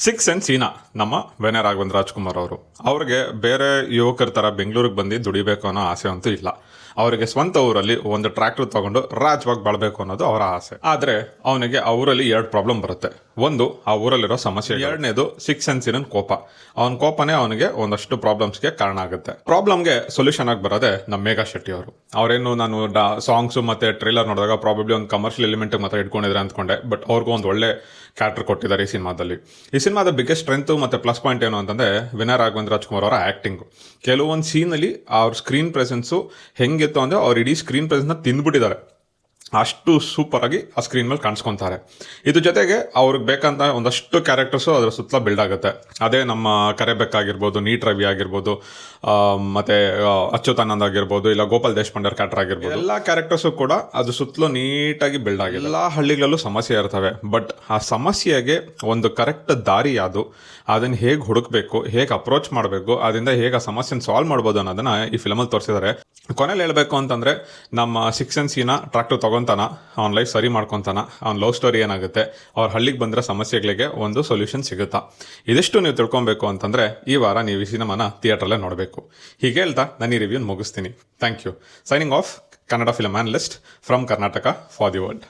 Six and ಸೀನಾ ನಮ್ಮ ವೆನೆ ರಾಘವೇಂದ್ರ ರಾಜ್ಕುಮಾರ್ ಅವರು. ಅವ್ರಿಗೆ ಬೇರೆ ಯುವಕರ ಥರ ಬೆಂಗಳೂರಿಗೆ ಬಂದು ದುಡಿಬೇಕು ಅನ್ನೋ ಆಸೆ ಅಂತೂ ಇಲ್ಲ. ಅವರಿಗೆ ಸ್ವಂತ ಊರಲ್ಲಿ ಒಂದು ಟ್ರ್ಯಾಕ್ಟರ್ ತಗೊಂಡು ರಾಜವಾಗಿ ಬಾಳ್ಬೇಕು ಅನ್ನೋದು ಅವರ ಆಸೆ. ಆದರೆ ಅವನಿಗೆ ಆ ಊರಲ್ಲಿ 2 ಪ್ರಾಬ್ಲಮ್ ಬರುತ್ತೆ. ಒಂದು, ಆ ಊರಲ್ಲಿರೋ ಸಮಸ್ಯೆ. ಎರಡನೇದು, ಸಿಕ್ಸ್ ಅಂಡ್ ಸೀನನ್ ಕೋಪ. ಅವನ ಕೋಪನೇ ಅವನಿಗೆ ಒಂದಷ್ಟು ಪ್ರಾಬ್ಲಮ್ಸ್ಗೆ ಕಾರಣ ಆಗುತ್ತೆ. ಪ್ರಾಬ್ಲಮ್ಗೆ ಸೊಲ್ಯೂಷನ್ ಆಗಿ ಬರೋದೆ ನಮ್ಮ ಮೇಘಾ ಶೆಟ್ಟಿ ಅವರು. ಅವರೇನು ನಾನು ಸಾಂಗ್ಸು ಮತ್ತೆ ಟ್ರೇಲರ್ ನೋಡಿದಾಗ ಪ್ರಾಬಬ್ಲಿ ಒಂದು ಕಮರ್ಷಿಯಲ್ ಎಲಿಮೆಂಟ್ ಮಾತ್ರ ಇಟ್ಕೊಂಡಿದ್ರೆ ಅಂದ್ಕೊಂಡೆ. ಬಟ್ ಅವ್ರಿಗೂ ಒಂದು ಒಳ್ಳೆ ಕ್ಯಾರೆಕ್ಟರ್ ಕೊಟ್ಟಿದ್ದಾರೆ ಈ ಸಿನಿಮಾದಲ್ಲಿ. ಈ ಸಿನಿಮಾದ ಬಿಗ್ಗೆಸ್ಟ್ ಸ್ಟ್ರೆಂತ್ ಮತ್ತು ಪ್ಲಸ್ ಪಾಯಿಂಟ್ ಏನು ಅಂತಂದರೆ ವಿನಯ್ ರಾಘವೇಂದ್ರ ರಾಜ್ಕುಮಾರ್ ಅವರ ಆ್ಯಕ್ಟಿಂಗು. ಕೆಲವೊಂದು ಸೀನಲ್ಲಿ ಅವ್ರ ಸ್ಕ್ರೀನ್ ಪ್ರೆಸೆನ್ಸು ಹೆಂಗಿತ್ತು ಅಂದರೆ ಅವ್ರು ಇಡೀ ಸ್ಕ್ರೀನ್ ಪ್ರೆಸೆನ್ಸ್ನ ತಿಂದ್ಬಿಟ್ಟಿದ್ದಾರೆ. ಅಷ್ಟು ಸೂಪರಾಗಿ ಆ ಸ್ಕ್ರೀನ್ ಮೇಲೆ ಕಾಣಿಸ್ಕೊತಾರೆ. ಇದ್ರ ಜೊತೆಗೆ ಅವ್ರಿಗೆ ಬೇಕಂತ ಒಂದಷ್ಟು ಕ್ಯಾರೆಕ್ಟರ್ಸು ಅದರ ಸುತ್ತಲ ಬಿಲ್ಡ್ ಆಗುತ್ತೆ. ಅದೇ ನಮ್ಮ ಕರೆಬೆಕ್ಕಾಗಿರ್ಬೋದು, ನೀಟ್ ರವಿ ಆಗಿರ್ಬೋದು, ಮತ್ತು ಅಚ್ಯುತಾನಂದ್ ಆಗಿರ್ಬೋದು, ಇಲ್ಲ ಗೋಪಾಲ್ ದೇಶಪಾಂಡೆ ಕ್ಯಾರೆಕ್ಟರ್ ಆಗಿರ್ಬೋದು, ಎಲ್ಲ ಕ್ಯಾರೆಕ್ಟರ್ಸು ಕೂಡ ಅದು ಸುತ್ತಲೂ ನೀಟಾಗಿ ಬಿಲ್ಡ್ ಆಗಿದೆ. ಎಲ್ಲ ಹಳ್ಳಿಗಳಲ್ಲೂ ಸಮಸ್ಯೆ ಇರ್ತವೆ. ಬಟ್ ಆ ಸಮಸ್ಯೆಗೆ ಒಂದು ಕರೆಕ್ಟ್ ದಾರಿ ಯಾವುದು, ಅದನ್ನು ಹೇಗೆ ಹುಡುಕಬೇಕು, ಹೇಗೆ ಅಪ್ರೋಚ್ ಮಾಡಬೇಕು, ಅದರಿಂದ ಹೇಗೆ ಆ ಸಮಸ್ಯೆನ ಸಾಲ್ವ್ ಮಾಡ್ಬೋದು ಅನ್ನೋದನ್ನು ಈ ಫಿಲಮಲ್ಲಿ ತೋರಿಸಿದ್ದಾರೆ. ಕೊನೆಯಲ್ಲಿ ಹೇಳಬೇಕು ಅಂತಂದರೆ ನಮ್ಮ ಸಿಕ್ಸ್ ಅಂಡ್ ಸೀನಾ ಟ್ರ್ಯಾಕ್ಟರ್ ತೊಗೊತಾನ, ಅವ್ನ ಲೈಫ್ ಸರಿ ಮಾಡ್ಕೊತಾನ, ಅವ್ನ ಲವ್ ಸ್ಟೋರಿ ಏನಾಗುತ್ತೆ, ಅವ್ರ ಹಳ್ಳಿಗೆ ಬಂದರೆ ಸಮಸ್ಯೆಗಳಿಗೆ ಒಂದು ಸೊಲ್ಯೂಷನ್ ಸಿಗುತ್ತಾ, ಇದಿಷ್ಟು ನೀವು ತಿಳ್ಕೊಬೇಕು ಅಂತಂದರೆ ಈ ವಾರ ನೀವು ಈ ಸಿನಿಮಾನ ಥಿಯೇಟ್ರಲ್ಲೇ ನೋಡಬೇಕು. ಹೀಗೆ ಹೇಳ್ತಾ ನಾನು ಈ ರಿವ್ಯೂನ ಮುಗಿಸ್ತೀನಿ. Thank you. Signing off, Kannada film analyst from Karnataka for the world.